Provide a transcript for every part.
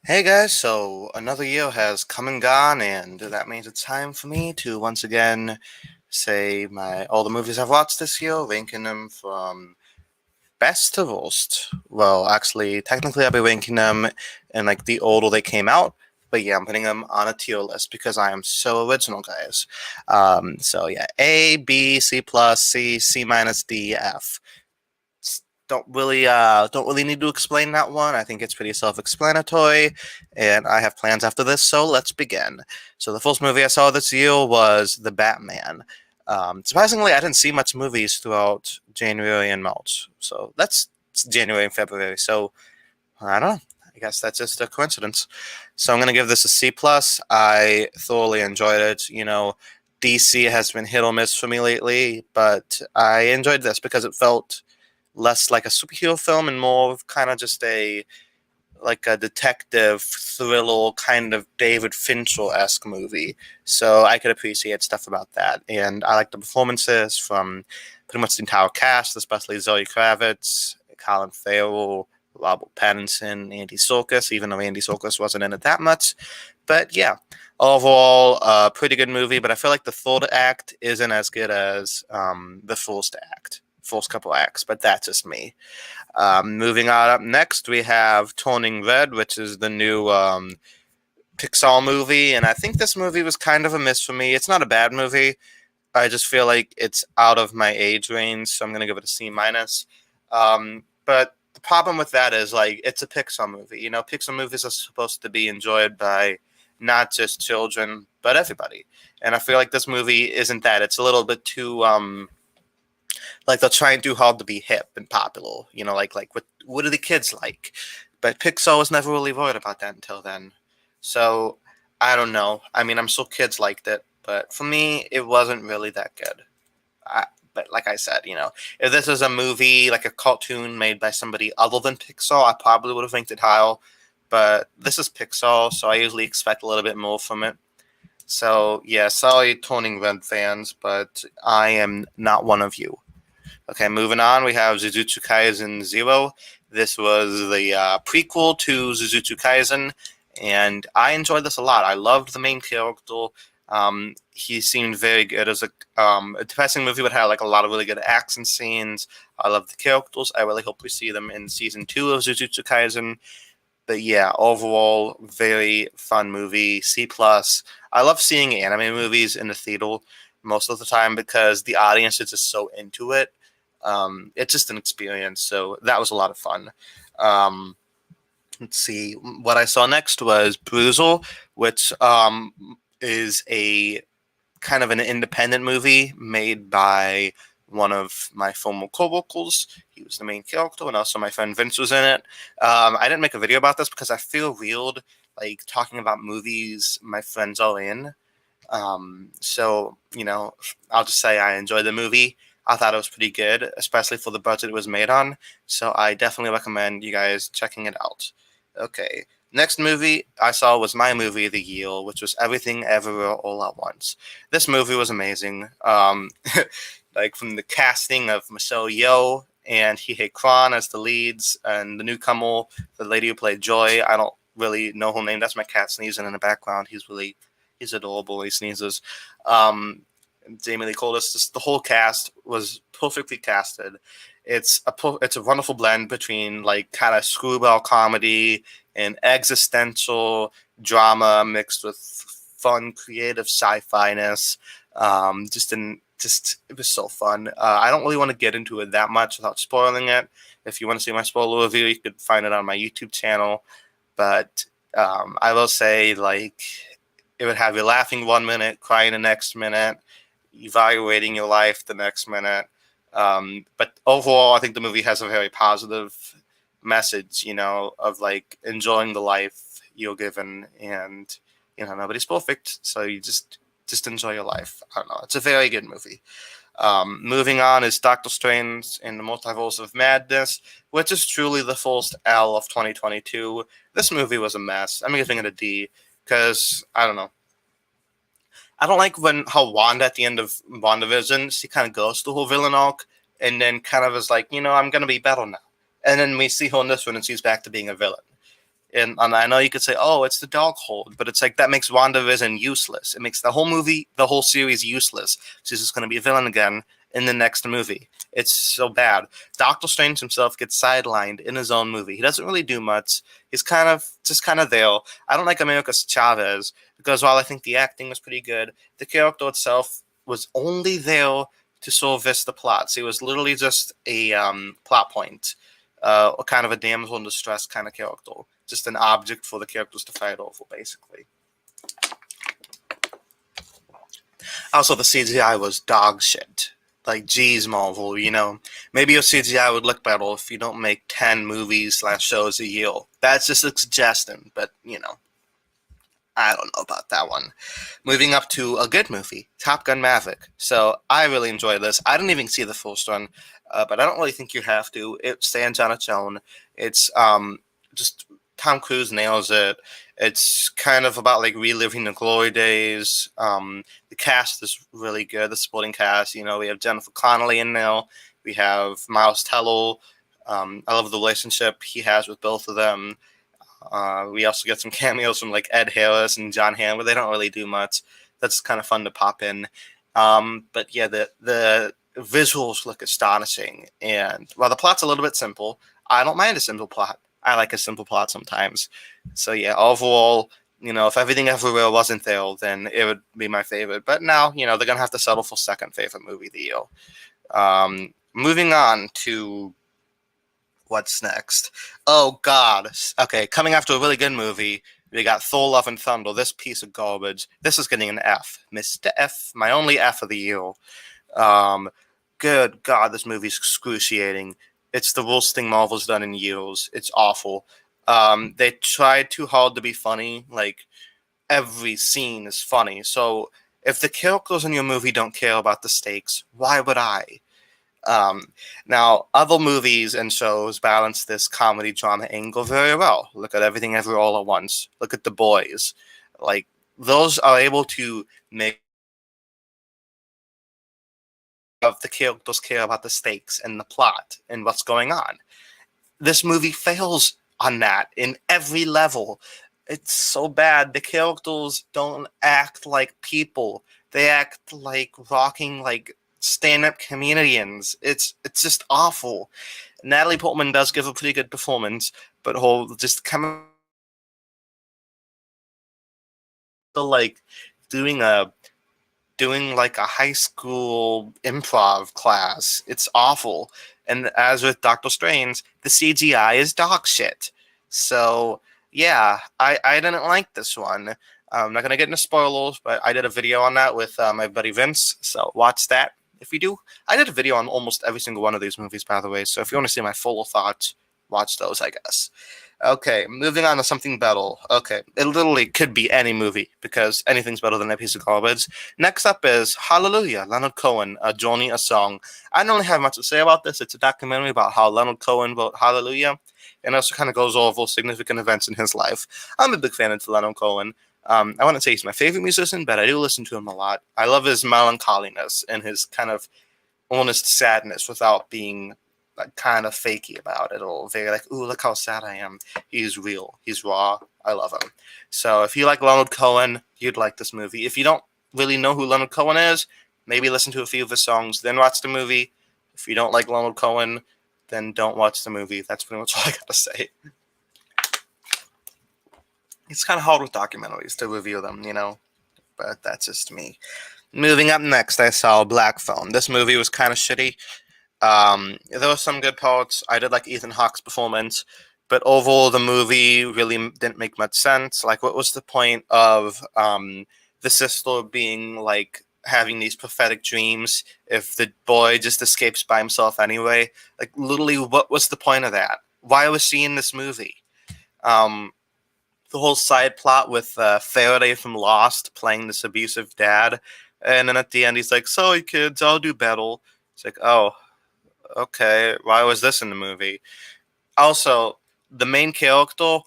Hey guys, so another year has come and gone, and that means it's time for me to once again say my all the movies I've watched this year, ranking them from best to worst. Well, actually, technically, I'll be ranking them in like the order they came out, but yeah, I'm putting them on a tier list because I am so original, guys. So yeah, A, B, C plus, C, C minus, D, F. Don't really need to explain that one. I think it's pretty self-explanatory, and I have plans after this, so let's begin. So the first movie I saw this year was The Batman. Surprisingly, I didn't see much movies throughout January and March, so that's January and February. So I don't know. I guess that's just a coincidence. So I'm gonna give this a C plus. I thoroughly enjoyed it. DC has been hit or miss for me lately, but I enjoyed this because it felt less like a superhero film and more of kind of just a detective thriller kind of David Fincher-esque movie. So I could appreciate stuff about that. And I like the performances from pretty much the entire cast, especially Zoe Kravitz, Colin Farrell, Robert Pattinson, Andy Serkis, even though Andy Serkis wasn't in it that much. But yeah, overall, pretty good movie. But I feel like the third act isn't as good as the first couple acts. But that's just me. Moving on up next, we have Turning Red, which is the new Pixar movie. And I think this movie was kind of a miss for me. It's not a bad movie. I just feel like it's out of my age range, so I'm going to give it a C minus. But the problem with that is, like, it's a Pixar movie. Pixar movies are supposed to be enjoyed by not just children, but everybody. And I feel like this movie isn't that. It's a little bit too like they're trying too hard to be hip and popular. Like what do the kids like? But Pixar was never really worried about that until then. So I don't know. I mean, I'm sure kids liked it, but for me, it wasn't really that good. But like I said, if this was a movie like a cartoon made by somebody other than Pixar, I probably would have ranked it higher. But this is Pixar, so I usually expect a little bit more from it. So yeah, sorry, Turning Red fans, but I am not one of you. Okay, moving on, we have Jujutsu Kaisen Zero. This was the prequel to Jujutsu Kaisen, and I enjoyed this a lot. I loved the main character. He seemed very good as a depressing movie, but had like a lot of really good action scenes. I love the characters. I really hope we see them in season 2 of Jujutsu Kaisen. But yeah, overall, very fun movie. C plus. I love seeing anime movies in the theater most of the time because the audience is just so into it. It's just an experience, so that was a lot of fun. Um, let's see, what I saw next was Bruiser, which is a kind of an independent movie made by one of my former co-workers. He was the main character, and also my friend Vince was in it. I didn't make a video about this because I feel weird, like talking about movies my friends are in. So I'll just say I enjoyed the movie. I thought it was pretty good, especially for the budget it was made on. So I definitely recommend you guys checking it out. Okay. Next movie I saw was my movie of the year, which was Everything Everywhere All at Once. This movie was amazing. Like from the casting of Michelle Yeoh and Hee Kwan as the leads, and the newcomer, the lady who played Joy. I don't really know her name. That's my cat sneezing in the background. He's adorable. He sneezes. Jamie Lee Curtis. Just the whole cast was perfectly casted. It's a wonderful blend between like kind of screwball comedy and existential drama mixed with fun, creative sci-fi ness. Just it was so fun. I don't really want to get into it that much without spoiling it. If you want to see my spoiler review, you could find it on my YouTube channel. But I will say, like, it would have you laughing 1 minute, crying the next minute, evaluating your life the next minute. But overall, I think the movie has a very positive message, of like enjoying the life you're given, and nobody's perfect, so you just enjoy your life. I don't know. It's a very good movie. Moving on is Doctor Strange in the Multiverse of Madness, which is truly the first L of 2022. This movie was a mess. I'm giving it a D because I don't know. I don't like how Wanda at the end of WandaVision, she kind of goes to her villain arc and then kind of is like, I'm gonna be better now. And then we see her in this one and she's back to being a villain. And I know you could say, oh, it's the Darkhold, but it's like that makes WandaVision useless. It makes the whole movie, the whole series useless. She's just going to be a villain again in the next movie. It's so bad. Doctor Strange himself gets sidelined in his own movie. He doesn't really do much. He's just kind of there. I don't like Americas Chavez because while I think the acting was pretty good, the character itself was only there to service the plots. He was literally just a plot point, kind of a damsel in distress kind of character. Just an object for the characters to fight over, basically. Also, the CGI was dog shit. Like, geez, Marvel, maybe your CGI would look better if you don't make 10 movies/shows a year. That's just a suggestion, but, I don't know about that one. Moving up to a good movie, Top Gun Maverick. So, I really enjoyed this. I didn't even see the first one, but I don't really think you have to. It stands on its own. It's just Tom Cruise nails it. It's kind of about like reliving the glory days. The cast is really good. The supporting cast, we have Jennifer Connelly in there. We have Miles Teller. I love the relationship he has with both of them. We also get some cameos from like Ed Harris and John Hamm, but they don't really do much. That's kind of fun to pop in. But yeah, the visuals look astonishing. And while the plot's a little bit simple, I don't mind a simple plot. I like a simple plot sometimes. So yeah, overall, if Everything Everywhere wasn't there, then it would be my favorite. But now, they're going to have to settle for second favorite movie of the year. Moving on to what's next. Oh, God. Okay, coming after a really good movie, we got Thor Love and Thunder, this piece of garbage. This is getting an F. Mr. F, my only F of the year. Good God, this movie's excruciating. It's the worst thing Marvel's done in years. It's awful. They tried too hard to be funny. Like, every scene is funny. So, if the characters in your movie don't care about the stakes, why would I? Now, other movies and shows balance this comedy drama angle very well. Look at Everything Everywhere All at Once. Look at The Boys. Like, those are able to make the characters care about the stakes and the plot and what's going on. This movie fails on that in every level. It's so bad. The characters don't act like people. They act like rocking, like stand-up comedians. It's just awful. Natalie Portman does give a pretty good performance, but whole just kind of like doing like a high school improv class. It's awful. And as with Doctor Strange, the CGI is dog shit. So yeah, I didn't like this one. I'm not gonna get into spoilers, but I did a video on that with my buddy Vince. So watch that if you do. I did a video on almost every single one of these movies, by the way. So if you want to see my full thoughts, watch those, I guess. Okay, moving on to something better. Okay, it literally could be any movie because anything's better than a piece of garbage. Next up is Hallelujah, Leonard Cohen, A Journey, a Song. I don't really have much to say about this. It's a documentary about how Leonard Cohen wrote Hallelujah, and also kind of goes over significant events in his life. I'm a big fan of Leonard Cohen. I wouldn't say he's my favorite musician, but I do listen to him a lot. I love his melancholiness and his kind of honest sadness without being like kind of fakey about it, or very like, ooh, look how sad I am. He's real. He's raw. I love him. So if you like Leonard Cohen, you'd like this movie. If you don't really know who Leonard Cohen is, maybe listen to a few of his songs, then watch the movie. If you don't like Leonard Cohen, then don't watch the movie. That's pretty much all I gotta say. It's kind of hard with documentaries to review them, but that's just me. Moving up next, I saw Black Phone. This movie was kind of shitty. There were some good parts. I did like Ethan Hawke's performance, but overall the movie really didn't make much sense. Like, what was the point of the sister being like having these prophetic dreams if the boy just escapes by himself anyway? Like, literally, what was the point of that? Why was she in this movie? The whole side plot with Faraday from Lost playing this abusive dad, and then at the end he's like, "Sorry, kids, I'll do better." It's like, oh, okay, why was this in the movie? Also, the main character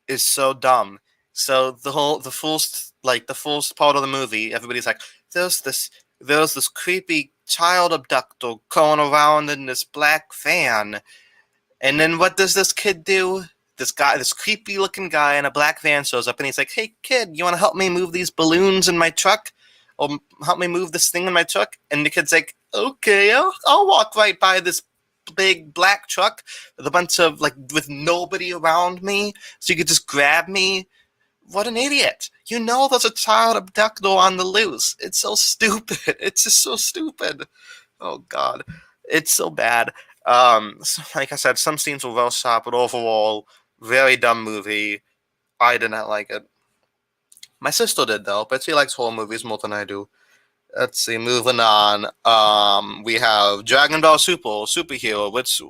is so dumb. So the first part of the movie, everybody's like, there's this creepy child abductor going around in this black van. And then what does this kid do? this creepy looking guy in a black van shows up and he's like, "Hey kid, you want to help me move these balloons in my truck, or help me move this thing in my truck?" And the kid's like, "Okay, I'll walk right by this big black truck with a bunch of with nobody around me, so you could just grab me." What an idiot! You know there's a child abductor on the loose. It's so stupid. It's just so stupid. Oh God, it's so bad. Like I said, some scenes were well shot, but overall, very dumb movie. I did not like it. My sister did though, but she likes horror movies more than I do. Let's see, moving on. We have Dragon Ball Super Superhero. Which,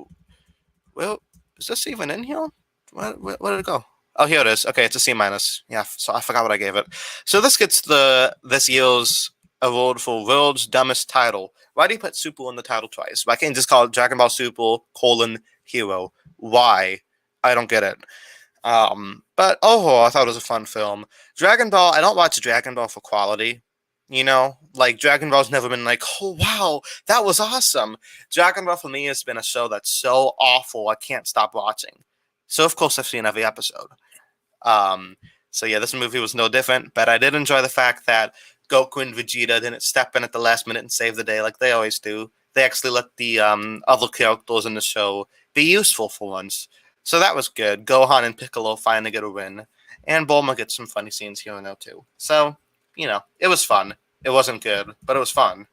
well, is this even in here? Where did it go? Oh, here it is. Okay, it's a C minus. Yeah, so I forgot what I gave it. So this gets this year's award for world's dumbest title. Why do you put Super in the title twice? Why can't you just call it Dragon Ball Super Hero? Why? I don't get it. But overall, I thought it was a fun film. Dragon Ball, I don't watch Dragon Ball for quality. You know, like Dragon Ball's never been like, oh wow, that was awesome. Dragon Ball for me has been a show that's so awful I can't stop watching. So of course I've seen every episode. So yeah, this movie was no different, but I did enjoy the fact that Goku and Vegeta didn't step in at the last minute and save the day like they always do. They actually let the other characters in the show be useful for once. So that was good. Gohan and Piccolo finally get a win. And Bulma gets some funny scenes here and there too. So, you know, it was fun. It wasn't good, but it was fun.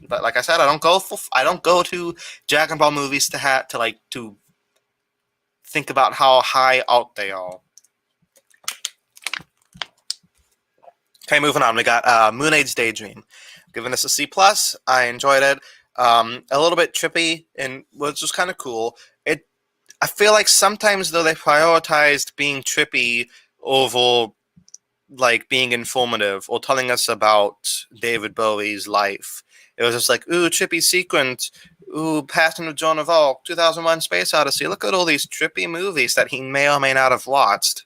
But like I said, I don't go to Dragon Ball movies to think about how high out they are. Okay, moving on. We got Moon Age Daydream. Giving this a C plus. I enjoyed it. A little bit trippy and was just kind of cool. I feel like sometimes though they prioritized being trippy over being informative or telling us about David Bowie's life. It was just like, ooh, trippy sequence, ooh, Passion of Joan of Arc, 2001 Space Odyssey. Look at all these trippy movies that he may or may not have watched.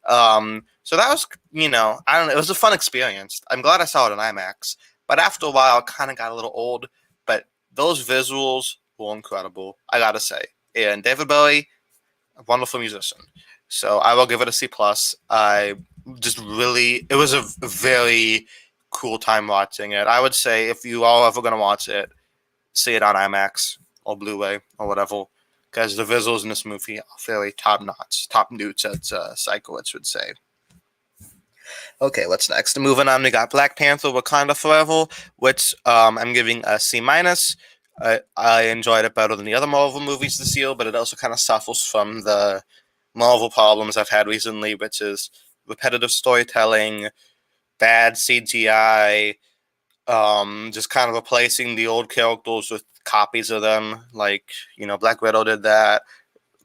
So that was, I don't know, it was a fun experience. I'm glad I saw it in IMAX. But after a while, it kind of got a little old. But those visuals were incredible, I gotta say. And David Bowie, a wonderful musician. So I will give it a C plus. It was a very cool time watching it. I would say if you are ever going to watch it, see it on IMAX or Blu-ray or whatever, because the visuals in this movie are very top-notch, top newts, as Psychowitz would say. Okay, what's next? Moving on, we got Black Panther: Wakanda Forever, which I'm giving a C minus. I enjoyed it better than the other Marvel movies this year, but it also kind of suffers from the Marvel problems I've had recently, which is repetitive storytelling, bad CGI, just kind of replacing the old characters with copies of them. Black Widow did that,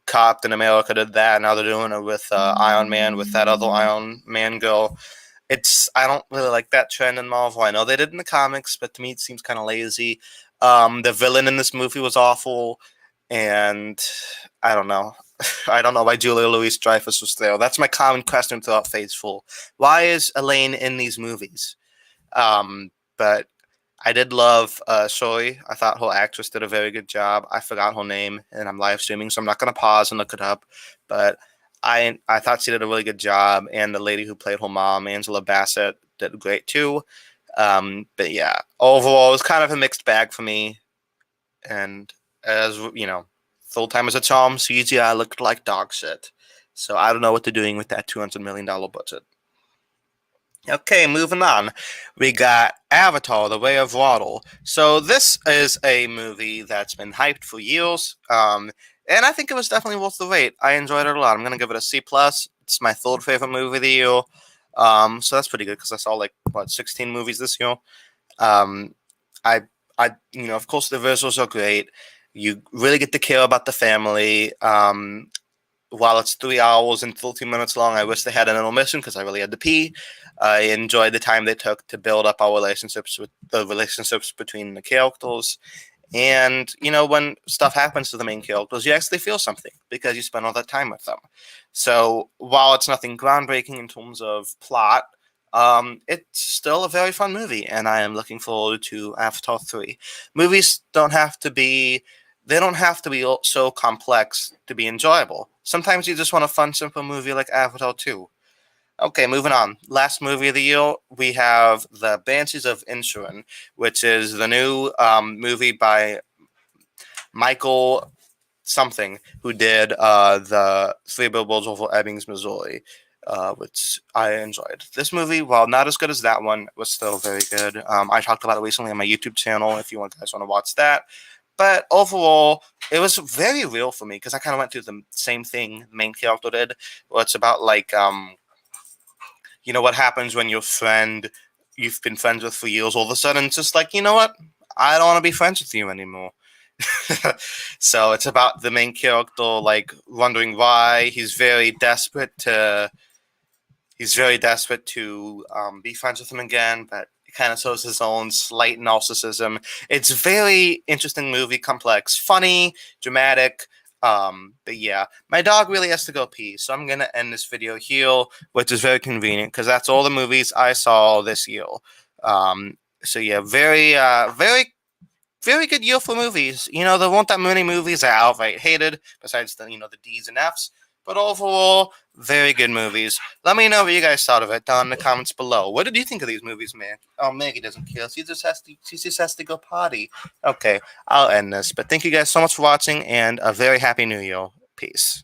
Captain America did that, now they're doing it with Iron Man, with that other Iron Man girl. I don't really like that trend in Marvel. I know they did in the comics, but to me it seems kind of lazy. The villain in this movie was awful, and I don't know. I don't know why Julia Louis-Dreyfus was there. That's my common question throughout Phase 4. Why is Elaine in these movies? But I did love Shuri. I thought her actress did a very good job. I forgot her name, and I'm live streaming, so I'm not going to pause and look it up. But I thought she did a really good job, and the lady who played her mom, Angela Bassett, did great too. But yeah, overall, it was kind of a mixed bag for me. And as you know, Full Time as a Charm CGI looked like dog shit. So I don't know what they're doing with that $200 million budget. Okay, moving on. We got Avatar: The Way of Water. So this is a movie that's been hyped for years. And I think it was definitely worth the wait. I enjoyed it a lot. I'm gonna give it a C plus. It's my third favorite movie of the year. So that's pretty good because I saw 16 movies this year. Of course the visuals are great. You really get to care about the family. While it's 3 hours and 13 minutes long, I wish they had an intermission because I really had to pee. I enjoyed the time they took to build up our relationships between the characters. And, when stuff happens to the main characters, you actually feel something because you spend all that time with them. So while it's nothing groundbreaking in terms of plot, it's still a very fun movie, and I am looking forward to Avatar 3. Movies don't have to be so complex to be enjoyable. Sometimes you just want a fun, simple movie like Avatar 2. Okay, moving on. Last movie of the year, we have The Banshees of Inisherin, which is the new movie by Michael something, who did the Three Billboards Over Ebbings, Missouri, which I enjoyed. This movie, while not as good as that one, was still very good. I talked about it recently on my YouTube channel if you guys want to watch that. But overall, it was very real for me because I kind of went through the same thing the main character did. Where it's about like, you know, what happens when your friend you've been friends with for years, all of a sudden it's just like, you know what? I don't want to be friends with you anymore. So it's about the main character like wondering why he's very desperate to be friends with him again, but it kind of shows his own slight narcissism. It's a very interesting movie, complex, funny, dramatic. But yeah, my dog really has to go pee, so I'm gonna end this video here, which is very convenient because that's all the movies I saw this year. So yeah, very good year for movies. You know, there weren't that many movies I outright hated, besides the the D's and F's. But overall, very good movies. Let me know what you guys thought of it down in the comments below. What did you think of these movies, man? Oh, Maggie doesn't care. She just has to go potty. Okay, I'll end this. But thank you guys so much for watching, and a very happy New Year. Peace.